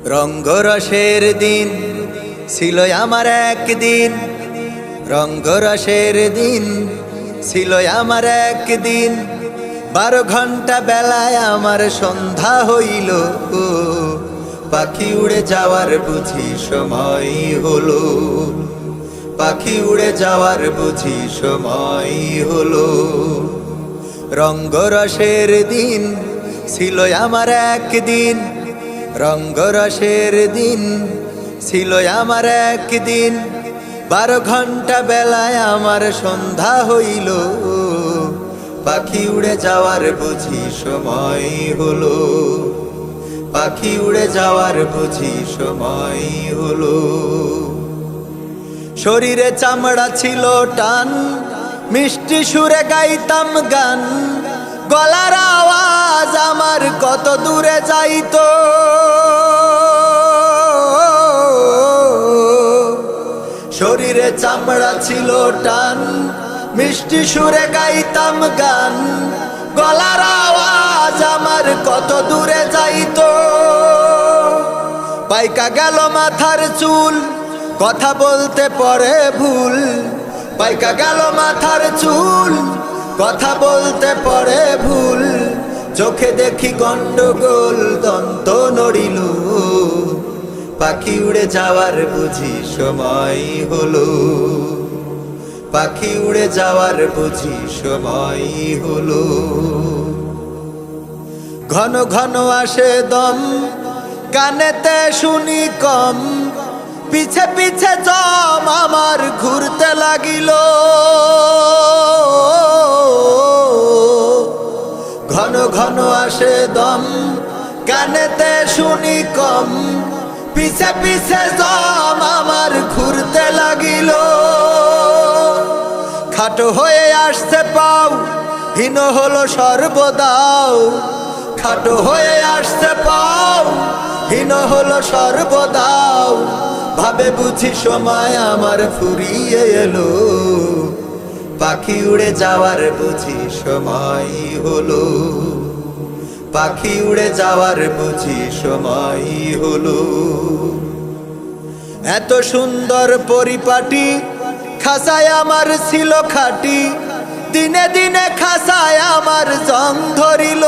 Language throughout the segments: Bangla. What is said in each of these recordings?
রঙ্গরসের দিন ছিল আমার একদিন, রঙ্গরসের দিন ছিল আমার একদিন। 12 ঘন্টা বেলায় আমার সন্ধ্যা হইল, পাখি উড়ে যাওয়ার বুঝি সময় হলো, পাখি উড়ে যাওয়ার বুঝি সময় হলো। রঙ্গরসের দিন ছিল আমার একদিন, রঙ্গরসের দিন ছিল আমার একদিন। 12 ঘন্টা বেলায় আমার সন্ধ্যা হইল, পাখি উড়ে যাওয়ার বুঝি সময় হলো, পাখি উড়ে যাওয়ার বুঝি সময় হলো। শরীরে চামড়া ছিল টান, মিষ্টি সুরে গাইতাম গান, গলার আওয়াজ আমার কত দূরে যাইতো। শরীরে চামড়া ছিল টান, মিষ্টি সুরে গাইতাম গান, গলার আওয়াজ আমার কত দূরে যাইতো। পাইকা গেল মাথার চুল, কথা বলতে পরে ভুল, পাইকা গেল মাথার চুল, কথা বলতে পরে ভুল। চোখে দেখি গন্ডগোল, দন্ত নড়িল, পাখি উড়ে যাওয়ার বুঝি সময় হলো, পাখি উড়ে যাওয়ার বুঝি সময় হলো। ঘন ঘন আসে দম, কানেতে শুনি কম, পিছে পিছে জম আমার ঘুরতে লাগিল। ঘন ঘন আসে দম, কানেতে শুনি কম, পিছে পিছে জম আমার ঘুরতে লাগিল। খাটো হয়ে আসছে পাও, হীন হলো সর্বদাও, খাটো হয়ে আসছে পাও, হীন হলো সর্বদাও। ভাবে বুঝি সময় আমার ফুরিয়ে এলো, পাখি উড়ে যাওয়ার বুঝি সময় হলো, পাখি উড়ে যাওয়ার বুঝি সময় হলো। এত সুন্দর পরিপাটি, খাসায় আমার ছিল খাটি, দিনে দিনে খাসায় আমার জং ধরিল।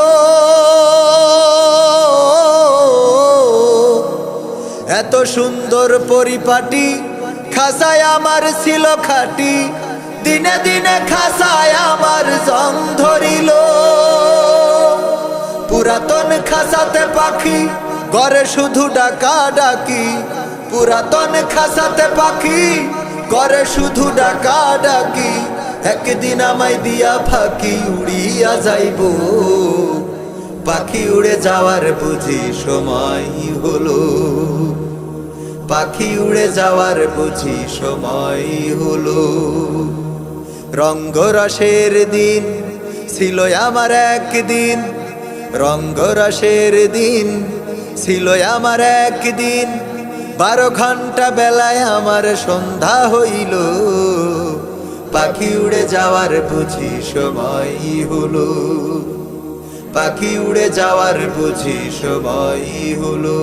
এত সুন্দর পরিপাটি, খাসায় আমার ছিল খাটি, দিনে দিনে খাসায় আমার জং ধরিল। পুরাতন খাসাতে পাখি, ঘরে শুধু ডাকা ডাকি, পুরাতন খাসাতে পাখি, ঘরে শুধু ডাকা ডাকি। একদিন আমায় দিয়া ফাঁকি উড়িয়া যাইব, পাখি উড়ে যাওয়ার বুঝি সময় হলো, পাখি উড়ে যাওয়ার বুঝি সময় হলো। রঙ্গরসের দিন ছিল আমার একদিন, রঙ্গরসের দিন ছিল আমার একদিন। 12 ঘন্টা বেলায় আমার সন্ধ্যা হইল, পাখি উড়ে যাওয়ার বুঝি সময় হলো, পাখি উড়ে যাওয়ার বুঝি সময় হলো,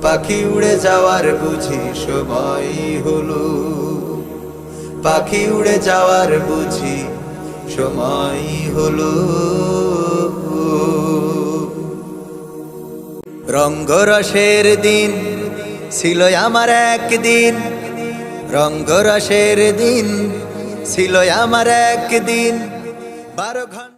পাখি উড়ে যাওয়ার বুঝি সময় হলো, পাখি উড়ে যাওয়ার বুঝি সময় হলো। রঙ্গরসের দিন ছিল আমার একদিন, রঙ্গরসের দিন ছিল আমার একদিন। 12 ঘন্টা